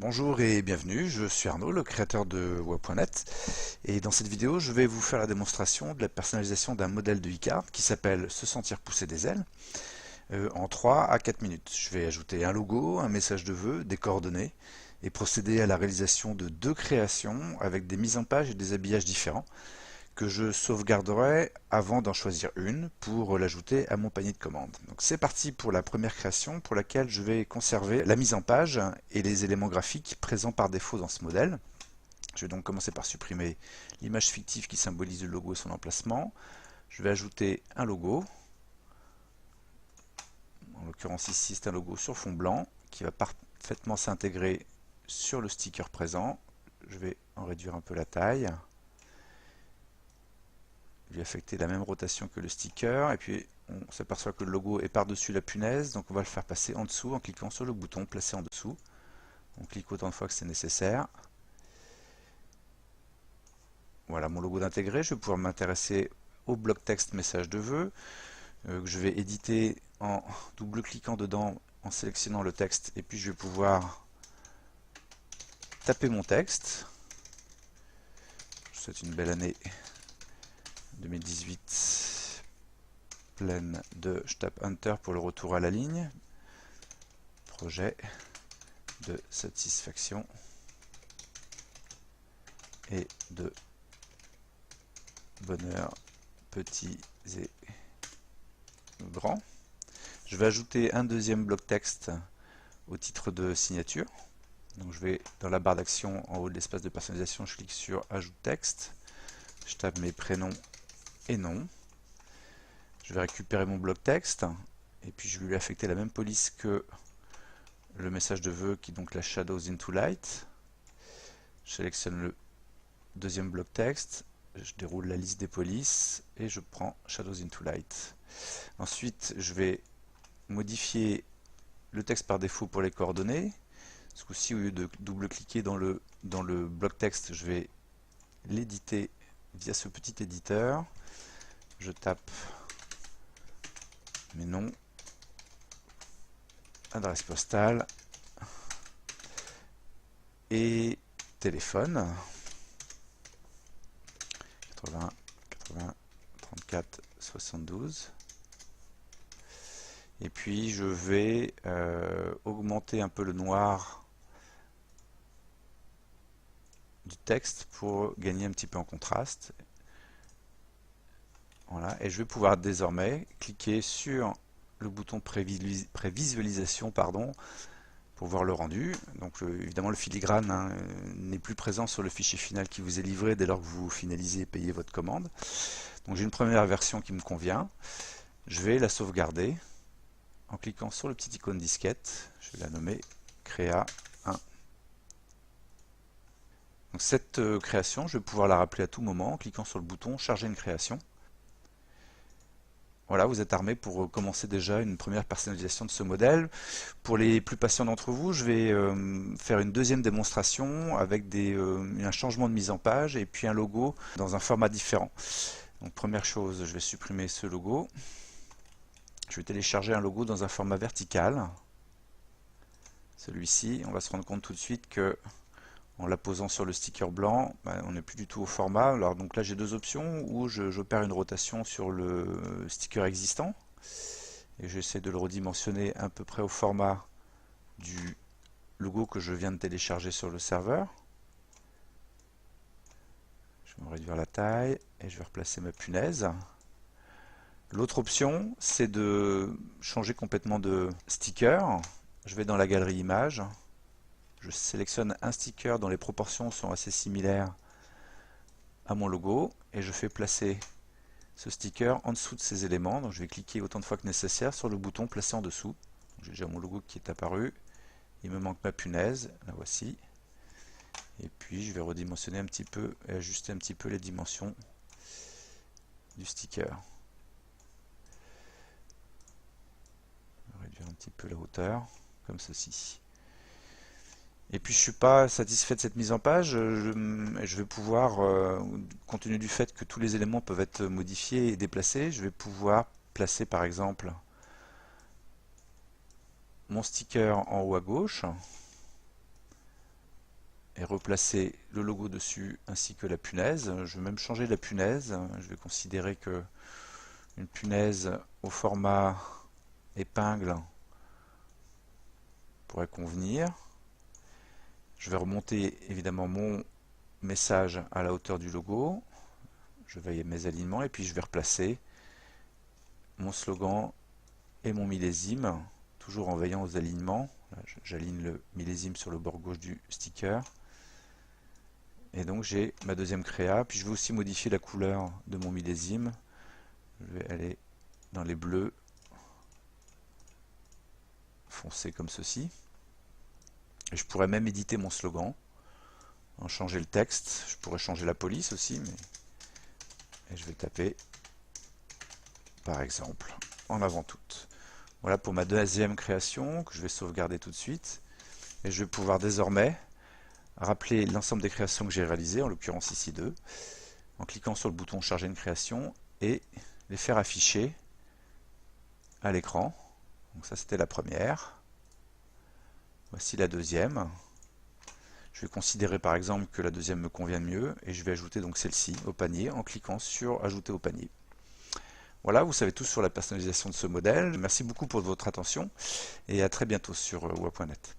Bonjour et bienvenue, je suis Arnaud, le créateur de Wa.net, et dans cette vidéo je vais vous faire la démonstration de la personnalisation d'un modèle de e-card qui s'appelle Se sentir pousser des ailes en 3 à 4 minutes. Je vais ajouter un logo, un message de vœux, des coordonnées et procéder à la réalisation de 2 créations avec des mises en page et des habillages différents que je sauvegarderai avant d'en choisir une pour l'ajouter à mon panier de commandes. Donc c'est parti pour la première création pour laquelle je vais conserver la mise en page et les éléments graphiques présents par défaut dans ce modèle. Je vais donc commencer par supprimer l'image fictive qui symbolise le logo et son emplacement. Je vais ajouter un logo. En l'occurrence ici c'est un logo sur fond blanc qui va parfaitement s'intégrer sur le sticker présent. Je vais en réduire un peu la taille. Lui affecter la même rotation que le sticker, et puis on s'aperçoit que le logo est par-dessus la punaise, donc on va le faire passer en dessous en cliquant sur le bouton placer en dessous. On clique autant de fois que c'est nécessaire. Voilà mon logo d'intégrer. Je vais pouvoir m'intéresser au bloc texte message de vœux, que je vais éditer en double-cliquant dedans, en sélectionnant le texte, et puis je vais pouvoir taper mon texte. Je vous souhaite une belle année 2018 pleine de, je tape Enter pour le retour à la ligne, projet de satisfaction et de bonheur petits et grands. Je vais ajouter un deuxième bloc texte au titre de signature. Donc je vais dans la barre d'action en haut de l'espace de personnalisation, je clique sur ajout texte, je tape mes prénoms et noms. Je vais récupérer mon bloc texte et puis je vais lui affecter la même police que le message de vœux qui est donc la Shadows into Light. Je sélectionne le deuxième bloc texte, je déroule la liste des polices et je prends Shadows into Light. Ensuite je vais modifier le texte par défaut pour les coordonnées. Ce coup-ci, au lieu de double-cliquer dans le bloc texte, je vais l'éditer via ce petit éditeur. Je tape mes noms, adresse postale et téléphone 80 80 34 72. Et puis je vais augmenter un peu le noir du texte pour gagner un petit peu en contraste. Voilà, et je vais pouvoir désormais cliquer sur le bouton prévisualisation pour voir le rendu. Donc évidemment le filigrane n'est plus présent sur le fichier final qui vous est livré dès lors que vous finalisez et payez votre commande. Donc j'ai une première version qui me convient. Je vais la sauvegarder en cliquant sur le petit icône disquette. Je vais la nommer Créa 1. Donc cette création, je vais pouvoir la rappeler à tout moment en cliquant sur le bouton Charger une création. Voilà, vous êtes armé pour commencer déjà une première personnalisation de ce modèle. Pour les plus patients d'entre vous, je vais faire une deuxième démonstration avec un changement de mise en page et puis un logo dans un format différent. Donc première chose, je vais supprimer ce logo. Je vais télécharger un logo dans un format vertical. Celui-ci, on va se rendre compte tout de suite que en la posant sur le sticker blanc, on n'est plus du tout au format. Alors donc là j'ai deux options, où j'opère une rotation sur le sticker existant et j'essaie de le redimensionner à peu près au format du logo que je viens de télécharger sur le serveur. Je vais me réduire la taille et je vais replacer ma punaise. L'autre option, c'est de changer complètement de sticker. Je vais dans la galerie images. Je sélectionne un sticker dont les proportions sont assez similaires à mon logo et je fais placer ce sticker en dessous de ces éléments. Donc je vais cliquer autant de fois que nécessaire sur le bouton placer en dessous. J'ai déjà mon logo qui est apparu. Il me manque ma punaise, la voici. Et puis je vais redimensionner un petit peu et ajuster un petit peu les dimensions du sticker. Je vais réduire un petit peu la hauteur, comme ceci. Et puis je ne suis pas satisfait de cette mise en page, je vais pouvoir, compte tenu du fait que tous les éléments peuvent être modifiés et déplacés, je vais pouvoir placer par exemple mon sticker en haut à gauche, replacer le logo dessus ainsi que la punaise. Je vais même changer la punaise. Je vais considérer que une punaise au format épingle pourrait convenir. Je vais remonter évidemment mon message à la hauteur du logo. Je vais mes alignements et puis je vais replacer mon slogan et mon millésime, toujours en veillant aux alignements. J'aligne le millésime sur le bord gauche du sticker. Et donc j'ai ma deuxième créa. Puis je vais aussi modifier la couleur de mon millésime. Je vais aller dans les bleus foncés comme ceci. Et je pourrais même éditer mon slogan, en changer le texte. Je pourrais changer la police aussi, mais et je vais taper par exemple en avant toute. Voilà pour ma deuxième création que je vais sauvegarder tout de suite. Et je vais pouvoir désormais rappeler l'ensemble des créations que j'ai réalisées, en l'occurrence ici 2, en cliquant sur le bouton charger une création et les faire afficher à l'écran. Donc ça c'était la première. Voici la deuxième. Je vais considérer par exemple que la deuxième me convient mieux et je vais ajouter donc celle-ci au panier en cliquant sur ajouter au panier. Voilà, vous savez tout sur la personnalisation de ce modèle. Merci beaucoup pour votre attention et à très bientôt sur wa.net.